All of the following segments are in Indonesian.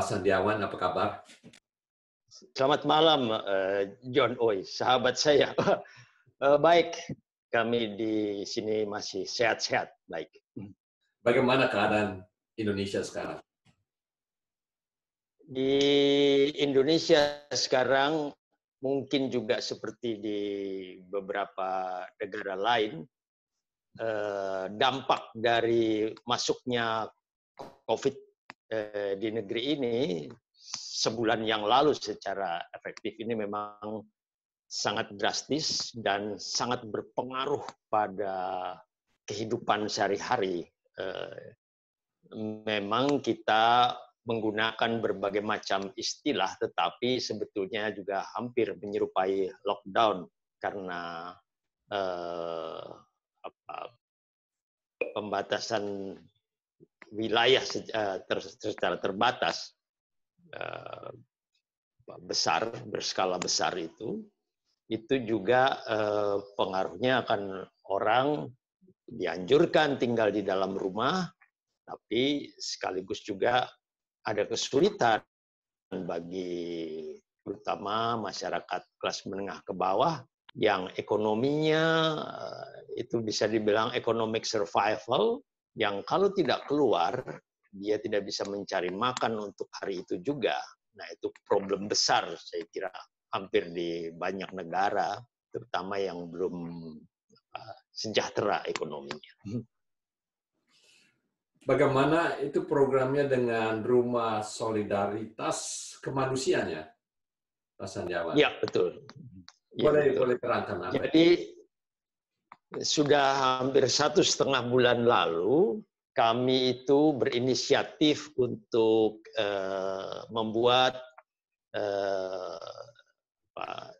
Pak Sandiawan, apa kabar? Selamat malam, John Oi, sahabat saya. Baik, kami di sini masih sehat-sehat, baik. Bagaimana keadaan Indonesia sekarang? Di Indonesia sekarang mungkin juga seperti di beberapa negara lain, dampak dari masuknya COVID di negeri ini sebulan yang lalu secara efektif ini memang sangat drastis dan sangat berpengaruh pada kehidupan sehari-hari. Memang kita menggunakan berbagai macam istilah, tetapi sebetulnya juga hampir menyerupai lockdown karena pembatasan wilayah secara terbatas besar, berskala besar itu juga pengaruhnya akan orang dianjurkan tinggal di dalam rumah, tapi sekaligus juga ada kesulitan bagi terutama masyarakat kelas menengah ke bawah yang ekonominya itu bisa dibilang economic survival, yang kalau tidak keluar dia tidak bisa mencari makan untuk hari itu juga. Nah, itu problem besar saya kira hampir di banyak negara, terutama yang belum sejahtera ekonominya. Bagaimana itu programnya dengan Rumah Solidaritas Kemanusiaan ya, Pak Sandiawan? Ya, betul. Boleh terangkan apa? Jadi sudah hampir 1,5 bulan lalu kami itu berinisiatif untuk membuat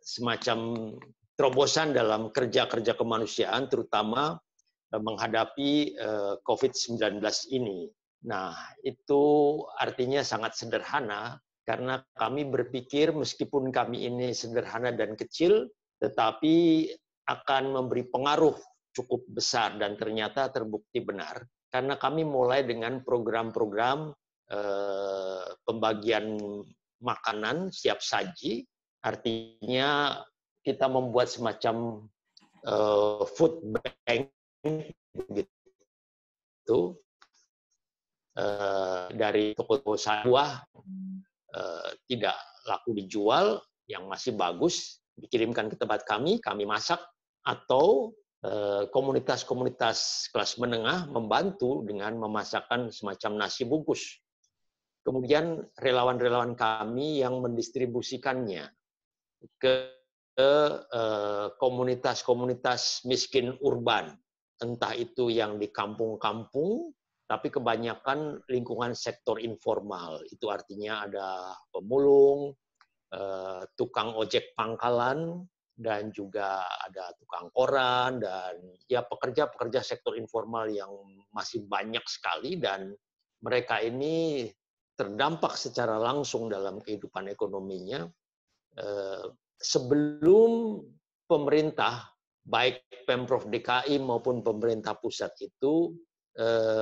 semacam terobosan dalam kerja-kerja kemanusiaan, terutama menghadapi COVID-19 ini. Nah, itu artinya sangat sederhana, karena kami berpikir meskipun kami ini sederhana dan kecil, tetapi akan memberi pengaruh cukup besar, dan ternyata terbukti benar. Karena kami mulai dengan program-program pembagian makanan siap saji, artinya kita membuat semacam food bank begitu dari toko-toko sawah tidak laku dijual, yang masih bagus dikirimkan ke tempat kami masak, atau komunitas-komunitas kelas menengah membantu dengan memasakkan semacam nasi bungkus. Kemudian relawan-relawan kami yang mendistribusikannya ke komunitas-komunitas miskin urban, entah itu yang di kampung-kampung, tapi kebanyakan lingkungan sektor informal. Itu artinya ada pemulung, tukang ojek pangkalan, dan juga ada tukang koran, dan ya pekerja-pekerja sektor informal yang masih banyak sekali, dan mereka ini terdampak secara langsung dalam kehidupan ekonominya sebelum pemerintah, baik Pemprov DKI maupun pemerintah pusat itu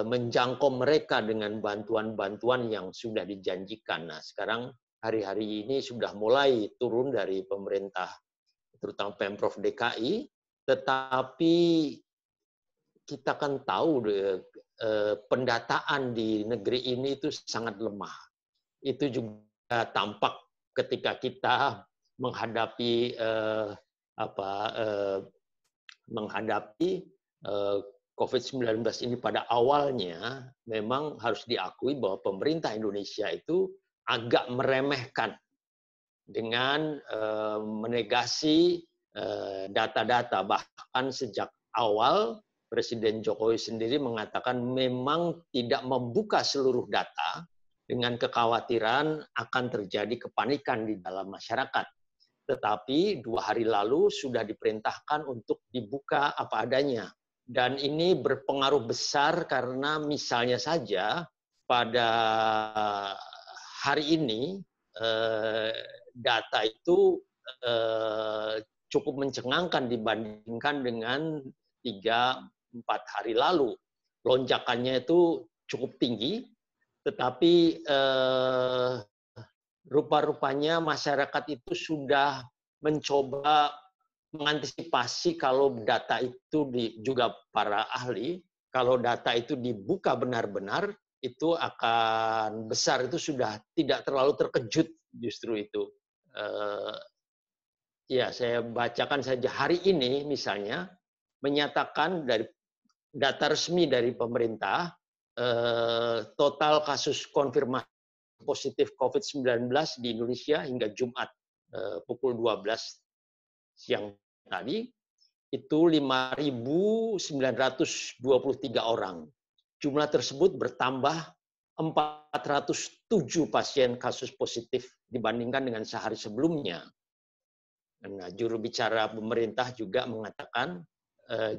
menjangkau mereka dengan bantuan-bantuan yang sudah dijanjikan. Nah, sekarang hari-hari ini sudah mulai turun dari pemerintah, terutama Pemprov DKI, tetapi kita kan tahu pendataan di negeri ini itu sangat lemah. Itu juga tampak ketika kita menghadapi COVID-19 ini pada awalnya. Memang harus diakui bahwa pemerintah Indonesia itu agak meremehkan dengan menegasi data-data. Bahkan sejak awal Presiden Jokowi sendiri mengatakan memang tidak membuka seluruh data dengan kekhawatiran akan terjadi kepanikan di dalam masyarakat. Tetapi 2 hari lalu sudah diperintahkan untuk dibuka apa adanya. Dan ini berpengaruh besar karena misalnya saja pada hari ini data itu cukup mencengangkan dibandingkan dengan 3-4 hari lalu. Lonjakannya itu cukup tinggi, tetapi rupa-rupanya masyarakat itu sudah mencoba mengantisipasi kalau data itu juga para ahli, kalau data itu dibuka benar-benar, itu akan besar, itu sudah tidak terlalu terkejut justru itu. Ya, saya bacakan saja hari ini misalnya menyatakan dari data resmi dari pemerintah, total kasus konfirmasi positif COVID-19 di Indonesia hingga Jumat pukul 12 siang tadi itu 5.923 orang. Jumlah tersebut bertambah 407 pasien kasus positif dibandingkan dengan sehari sebelumnya. Nah, juru bicara pemerintah juga mengatakan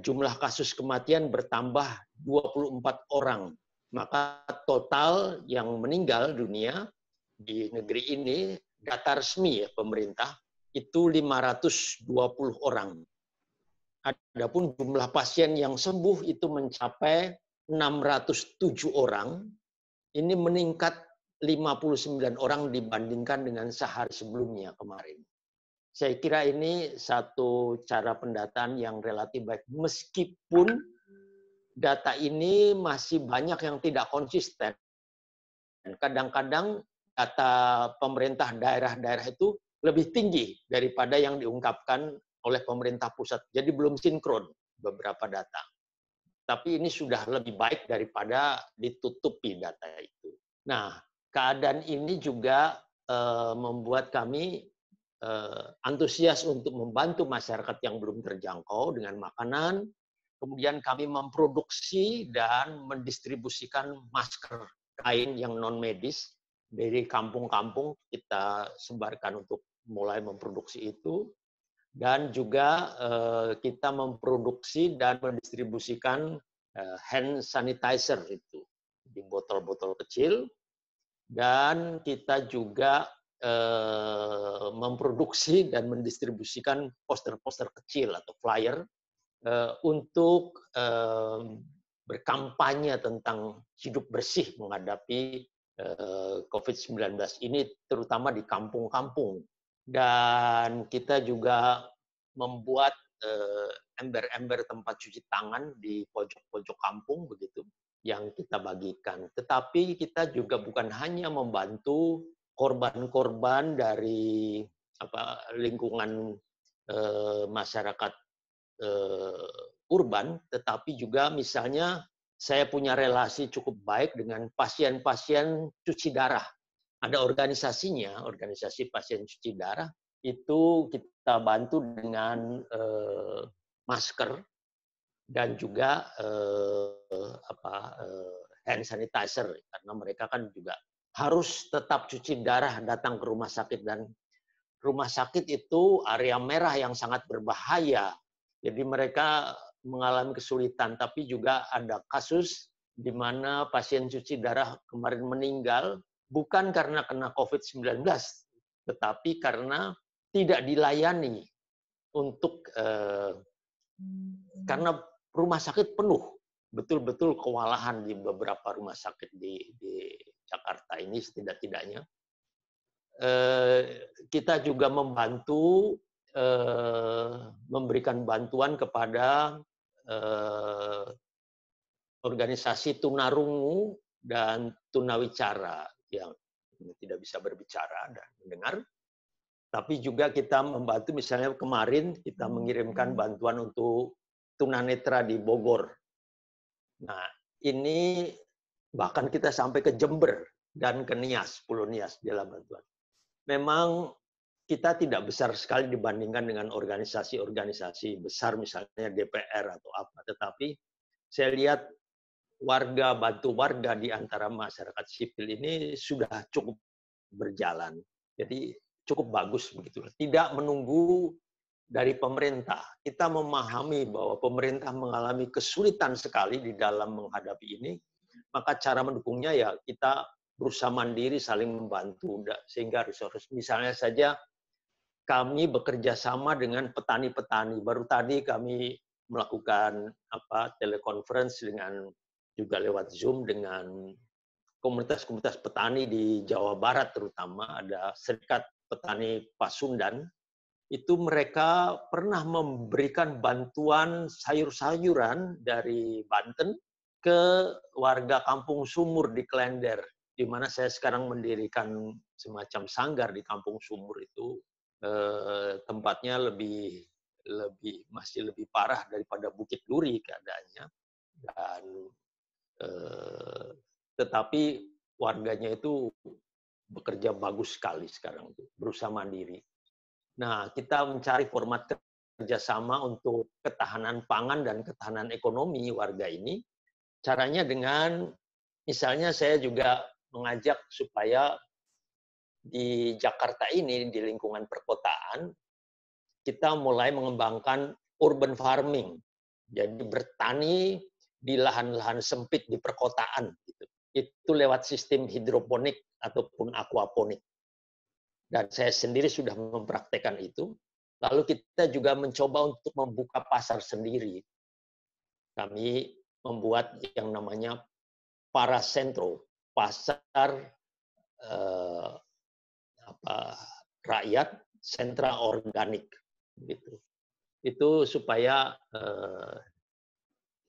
jumlah kasus kematian bertambah 24 orang. Maka total yang meninggal dunia di negeri ini, data resmi ya pemerintah, itu 520 orang. Adapun jumlah pasien yang sembuh itu mencapai 607 orang. Ini meningkat 59 orang dibandingkan dengan sehari sebelumnya kemarin. Saya kira ini satu cara pendataan yang relatif baik. Meskipun data ini masih banyak yang tidak konsisten. Kadang-kadang data pemerintah daerah-daerah itu lebih tinggi daripada yang diungkapkan oleh pemerintah pusat. Jadi belum sinkron beberapa data. Tapi ini sudah lebih baik daripada ditutupi data itu. Nah, keadaan ini juga membuat kami antusias untuk membantu masyarakat yang belum terjangkau dengan makanan. Kemudian kami memproduksi dan mendistribusikan masker kain yang non medis dari kampung-kampung, kita sebarkan untuk mulai memproduksi itu. Dan juga kita memproduksi dan mendistribusikan hand sanitizer itu di botol-botol kecil. Dan kita juga memproduksi dan mendistribusikan poster-poster kecil atau flyer untuk berkampanye tentang hidup bersih menghadapi COVID-19 ini, terutama di kampung-kampung. Dan kita juga membuat ember-ember tempat cuci tangan di pojok-pojok kampung begitu yang kita bagikan. Tetapi kita juga bukan hanya membantu korban-korban dari lingkungan masyarakat urban, tetapi juga misalnya saya punya relasi cukup baik dengan pasien-pasien cuci darah. Ada organisasinya, organisasi pasien cuci darah, itu kita bantu dengan masker dan juga hand sanitizer, karena mereka kan juga harus tetap cuci darah datang ke rumah sakit, dan rumah sakit itu area merah yang sangat berbahaya. Jadi mereka mengalami kesulitan, tapi juga ada kasus di mana pasien cuci darah kemarin meninggal bukan karena kena COVID-19, tetapi karena tidak dilayani untuk karena rumah sakit penuh, betul-betul kewalahan di beberapa rumah sakit di Jakarta ini setidak-tidaknya. Kita juga membantu memberikan bantuan kepada organisasi tunarungu dan tunawicara yang tidak bisa berbicara dan mendengar. Tapi juga kita membantu, misalnya kemarin kita mengirimkan bantuan untuk tunanetra di Bogor. Nah, ini bahkan kita sampai ke Jember dan ke Nias, Pulau Nias dalam bantuan. Memang kita tidak besar sekali dibandingkan dengan organisasi-organisasi besar, misalnya DPR atau apa. Tetapi saya lihat warga, bantu warga di antara masyarakat sipil ini sudah cukup berjalan. Jadi cukup bagus begitu. Tidak menunggu dari pemerintah. Kita memahami bahwa pemerintah mengalami kesulitan sekali di dalam menghadapi ini. Maka cara mendukungnya ya kita berusaha mandiri, saling membantu, sehingga resource. Misalnya saja kami bekerja sama dengan petani-petani. Baru tadi kami melakukan telekonferensi dengan juga lewat Zoom dengan komunitas-komunitas petani di Jawa Barat terutama, ada Serikat Petani Pasundan, itu mereka pernah memberikan bantuan sayur-sayuran dari Banten ke warga Kampung Sumur di Klender, di mana saya sekarang mendirikan semacam sanggar di Kampung Sumur itu. Tempatnya masih lebih parah daripada Bukit Duri keadaannya, dan tetapi warganya itu bekerja bagus sekali sekarang, berusaha mandiri. Nah, kita mencari format kerjasama untuk ketahanan pangan dan ketahanan ekonomi warga ini. Caranya dengan, misalnya saya juga mengajak supaya di Jakarta ini, di lingkungan perkotaan, kita mulai mengembangkan urban farming. Jadi bertani di lahan-lahan sempit di perkotaan. Itu lewat sistem hidroponik ataupun aquaponik. Dan saya sendiri sudah mempraktekkan itu. Lalu kita juga mencoba untuk membuka pasar sendiri. Kami membuat yang namanya Parasentro, pasar rakyat sentra organik. Gitu. Itu supaya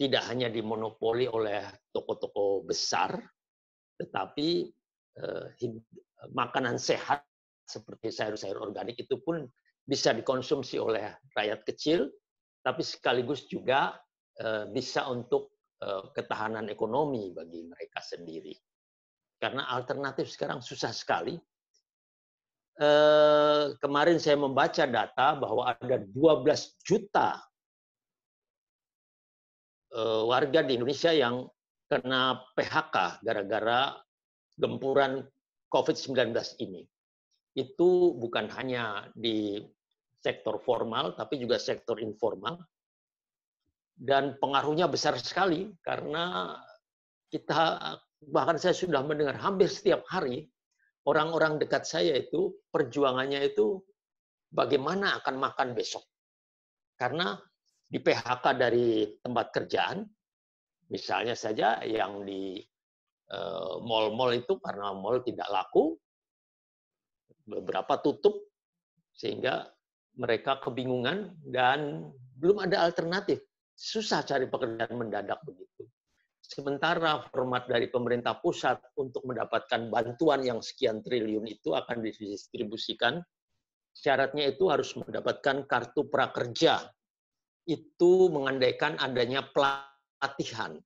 tidak hanya dimonopoli oleh toko-toko besar, tetapi makanan sehat seperti sayur-sayur organik itu pun bisa dikonsumsi oleh rakyat kecil, tapi sekaligus juga bisa untuk ketahanan ekonomi bagi mereka sendiri. Karena alternatif sekarang susah sekali. Kemarin saya membaca data bahwa ada 12 juta warga di Indonesia yang kena PHK gara-gara gempuran COVID-19 ini. Itu bukan hanya di sektor formal, tapi juga sektor informal. Dan pengaruhnya besar sekali, karena bahkan saya sudah mendengar hampir setiap hari, orang-orang dekat saya itu, perjuangannya itu bagaimana akan makan besok. Karena di PHK dari tempat kerjaan, misalnya saja yang di mal-mal itu karena mal tidak laku, beberapa tutup, sehingga mereka kebingungan dan belum ada alternatif. Susah cari pekerjaan mendadak begitu. Sementara format dari pemerintah pusat untuk mendapatkan bantuan yang sekian triliun itu akan didistribusikan, syaratnya itu harus mendapatkan kartu prakerja. Itu mengandaikan adanya pelatihan.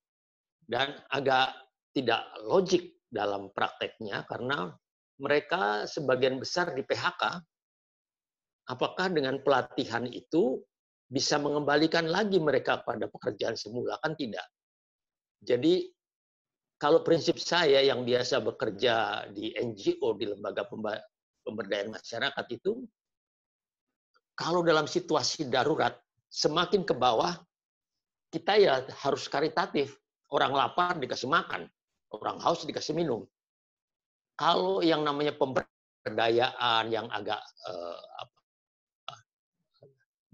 Dan agak tidak logik dalam prakteknya, karena mereka sebagian besar di PHK, apakah dengan pelatihan itu bisa mengembalikan lagi mereka pada pekerjaan semula? Kan tidak. Jadi, kalau prinsip saya yang biasa bekerja di NGO, di lembaga pemberdayaan masyarakat itu, kalau dalam situasi darurat, semakin ke bawah, kita ya harus karitatif. Orang lapar dikasih makan, orang haus dikasih minum. Kalau yang namanya pemberdayaan yang agak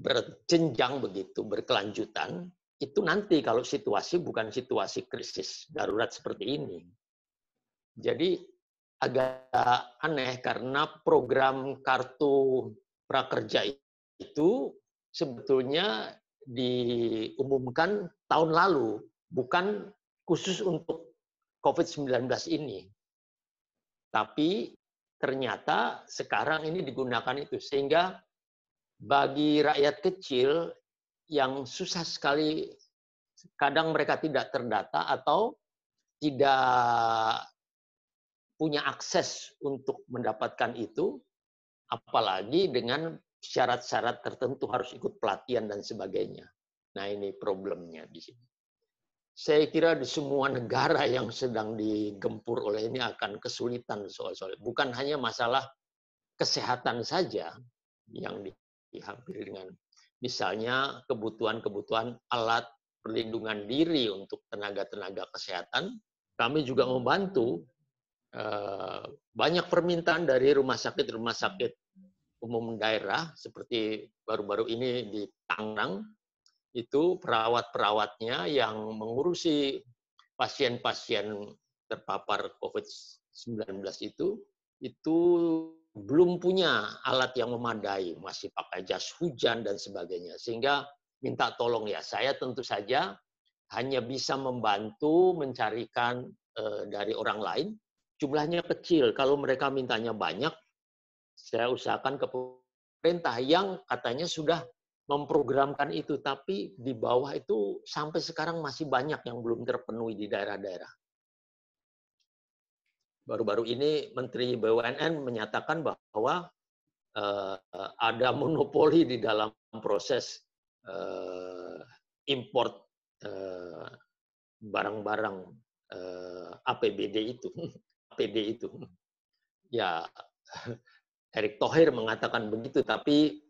berjenjang begitu, berkelanjutan, itu nanti kalau situasi bukan situasi krisis darurat seperti ini. Jadi agak aneh karena program kartu prakerja itu sebetulnya diumumkan tahun lalu, bukan khusus untuk COVID-19 ini. Tapi ternyata sekarang ini digunakan itu, sehingga bagi rakyat kecil yang susah sekali, kadang mereka tidak terdata atau tidak punya akses untuk mendapatkan itu, apalagi dengan syarat-syarat tertentu harus ikut pelatihan dan sebagainya. Nah, ini problemnya di sini. Saya kira di semua negara yang sedang digempur oleh ini akan kesulitan soal-soal. Bukan hanya masalah kesehatan saja yang dihampiri dengan misalnya kebutuhan-kebutuhan alat perlindungan diri untuk tenaga-tenaga kesehatan. Kami juga membantu banyak permintaan dari rumah sakit umum daerah, seperti baru-baru ini di Tangerang, itu perawat-perawatnya yang mengurusi pasien-pasien terpapar COVID-19 itu belum punya alat yang memadai, masih pakai jas hujan dan sebagainya. Sehingga minta tolong ya, saya tentu saja hanya bisa membantu mencarikan dari orang lain. Jumlahnya kecil, kalau mereka mintanya banyak, saya usahakan ke pemerintah yang katanya sudah memprogramkan itu, tapi di bawah itu sampai sekarang masih banyak yang belum terpenuhi di daerah-daerah. Baru-baru ini Menteri BUMN menyatakan bahwa ada monopoli di dalam proses import barang-barang APBD itu, APD itu. Ya, Erick Thohir mengatakan begitu, tapi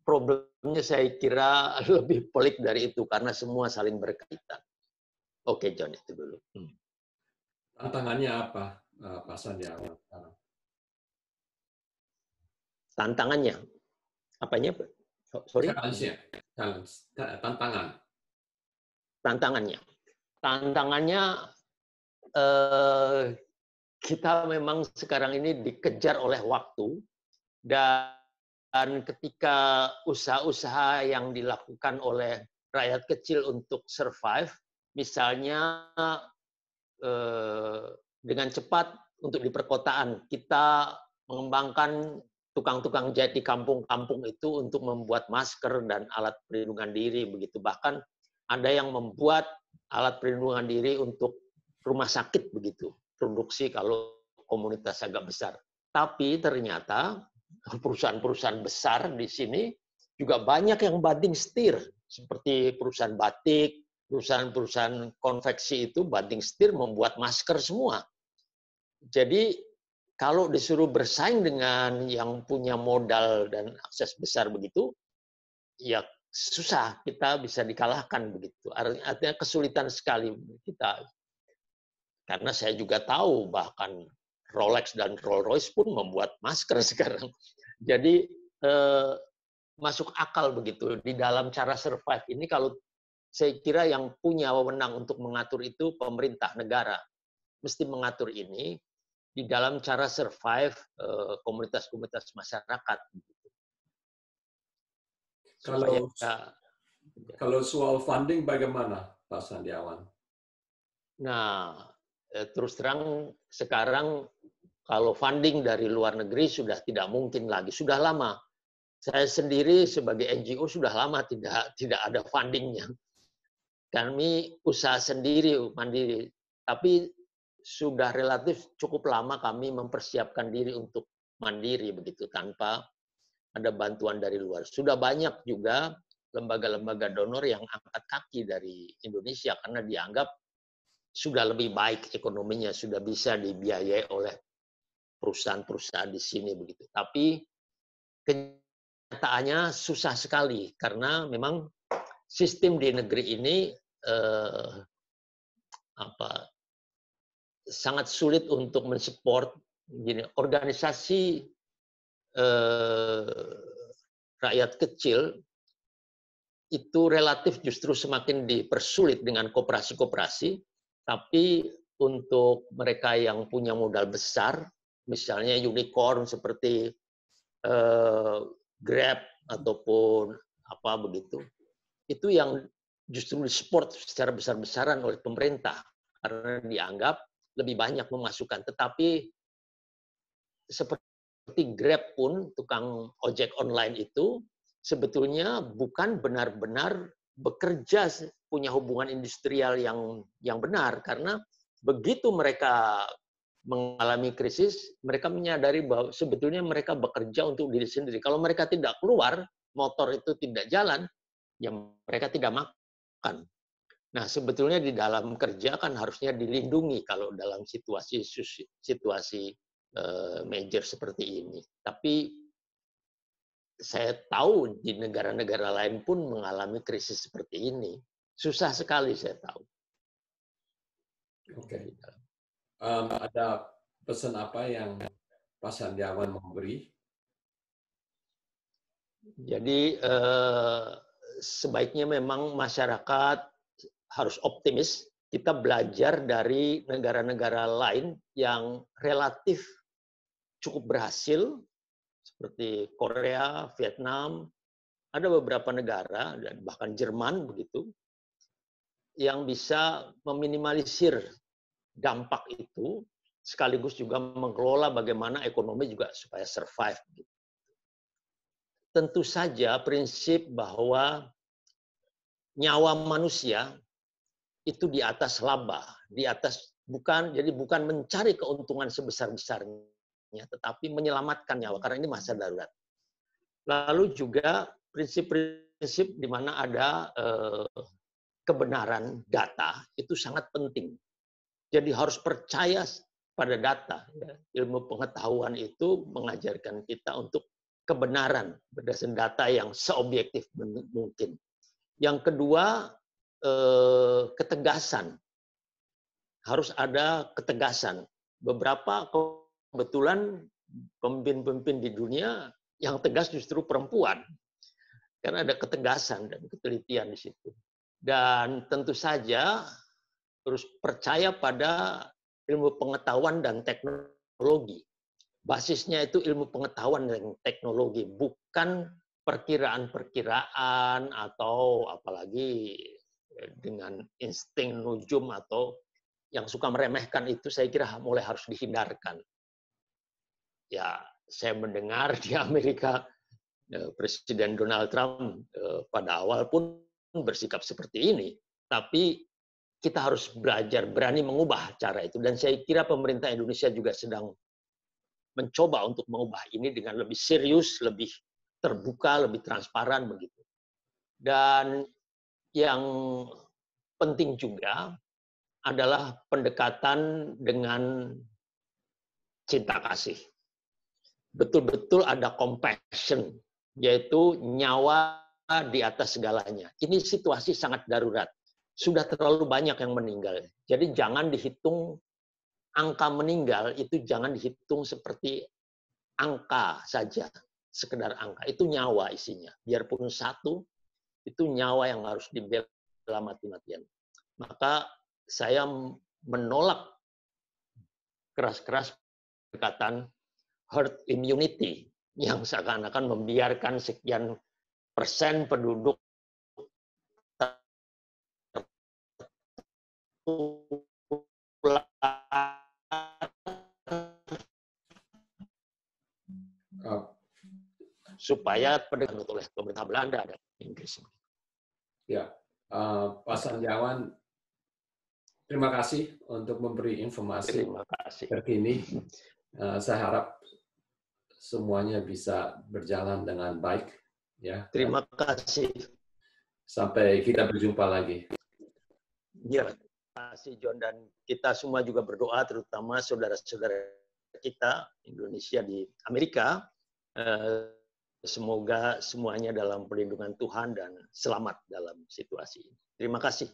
problemnya saya kira lebih pelik dari itu karena semua saling berkaitan. Oke, John, itu dulu. Tantangannya apa, Pak Sandiawan? Tantangannya, apanya? Sorry. Tantangannya. Tantangannya kita memang sekarang ini dikejar oleh waktu, dan ketika usaha-usaha yang dilakukan oleh rakyat kecil untuk survive, misalnya dengan cepat untuk di perkotaan, kita mengembangkan tukang-tukang jahit di kampung-kampung itu untuk membuat masker dan alat perlindungan diri begitu. Bahkan ada yang membuat alat perlindungan diri untuk rumah sakit begitu, produksi kalau komunitas agak besar. Tapi ternyata perusahaan-perusahaan besar di sini juga banyak yang banting setir, seperti perusahaan batik, perusahaan-perusahaan konveksi itu banting setir membuat masker semua. Jadi kalau disuruh bersaing dengan yang punya modal dan akses besar begitu, ya susah, kita bisa dikalahkan begitu. Artinya kesulitan sekali kita. Karena saya juga tahu bahkan Rolex dan Rolls-Royce pun membuat masker sekarang. Jadi masuk akal begitu di dalam cara survive ini. Kalau saya kira yang punya wewenang untuk mengatur itu pemerintah negara mesti mengatur ini di dalam cara survive komunitas-komunitas masyarakat. Kalau soal funding bagaimana, Pak Sandiawan? Nah, terus terang sekarang kalau funding dari luar negeri sudah tidak mungkin lagi, sudah lama. Saya sendiri sebagai NGO sudah lama tidak ada fundingnya. Kami usaha sendiri, mandiri. Tapi sudah relatif cukup lama kami mempersiapkan diri untuk mandiri begitu tanpa ada bantuan dari luar. Sudah banyak juga lembaga-lembaga donor yang angkat kaki dari Indonesia karena dianggap sudah lebih baik ekonominya, sudah bisa dibiayai oleh perusahaan-perusahaan di sini begitu. Tapi kenyataannya susah sekali karena memang sistem di negeri ini sangat sulit untuk mensupport organisasi rakyat kecil itu relatif justru semakin dipersulit dengan koperasi-koperasi, tapi untuk mereka yang punya modal besar, misalnya unicorn seperti Grab ataupun apa begitu, itu yang justru disupport secara besar-besaran oleh pemerintah karena dianggap lebih banyak memasukkan. Tetapi seperti Grab pun, tukang ojek online itu sebetulnya bukan benar-benar bekerja punya hubungan industrial yang benar, karena begitu mereka mengalami krisis, mereka menyadari bahwa sebetulnya mereka bekerja untuk diri sendiri. Kalau mereka tidak keluar, motor itu tidak jalan, ya mereka tidak makan. Nah, sebetulnya di dalam kerja kan harusnya dilindungi kalau dalam situasi major seperti ini. Tapi saya tahu di negara-negara lain pun mengalami krisis seperti ini. Susah sekali saya tahu. Oke. Ada pesan apa yang Pak Sandiawan mau beri? Jadi sebaiknya memang masyarakat harus optimis kita belajar dari negara-negara lain yang relatif cukup berhasil, seperti Korea, Vietnam, ada beberapa negara, dan bahkan Jerman begitu, yang bisa meminimalisir dampak itu, sekaligus juga mengelola bagaimana ekonomi juga supaya survive. Tentu saja prinsip bahwa nyawa manusia itu di atas laba, di atas bukan mencari keuntungan sebesar-besarnya, tetapi menyelamatkan nyawa karena ini masa darurat. Lalu juga prinsip-prinsip di mana ada kebenaran data itu sangat penting. Jadi harus percaya pada data. Ilmu pengetahuan itu mengajarkan kita untuk kebenaran berdasarkan data yang seobjektif mungkin. Yang kedua, ketegasan. Harus ada ketegasan. Beberapa kebetulan pemimpin-pemimpin di dunia yang tegas justru perempuan. Karena ada ketegasan dan ketelitian di situ. Dan tentu saja harus percaya pada ilmu pengetahuan dan teknologi. Basisnya itu ilmu pengetahuan dan teknologi, bukan perkiraan-perkiraan atau apalagi dengan insting nujum atau yang suka meremehkan itu, saya kira mulai harus dihindarkan. Ya, saya mendengar di Amerika Presiden Donald Trump pada awal pun bersikap seperti ini, tapi kita harus belajar berani mengubah cara itu, dan saya kira pemerintah Indonesia juga sedang mencoba untuk mengubah ini dengan lebih serius, lebih terbuka, lebih transparan begitu. Dan yang penting juga adalah pendekatan dengan cinta kasih. Betul-betul ada compassion, yaitu nyawa di atas segalanya. Ini situasi sangat darurat. Sudah terlalu banyak yang meninggal. Jadi jangan dihitung angka meninggal, itu jangan dihitung seperti angka saja, sekedar angka. Itu nyawa isinya. Biarpun satu, itu nyawa yang harus dibela mati-matian. Maka saya menolak keras-keras pendekatan herd immunity yang seakan-akan membiarkan sekian persen penduduk supaya pendengar oleh pemerintah Belanda dan Inggris. Ya, Pak Sandiawan, terima kasih untuk memberi informasi terkini. Saya harap semuanya bisa berjalan dengan baik. Ya. Terima kasih. Sampai kita berjumpa lagi. Ya, terima kasih John, dan kita semua juga berdoa, terutama saudara-saudara kita Indonesia di Amerika. Semoga semuanya dalam perlindungan Tuhan dan selamat dalam situasi ini. Terima kasih.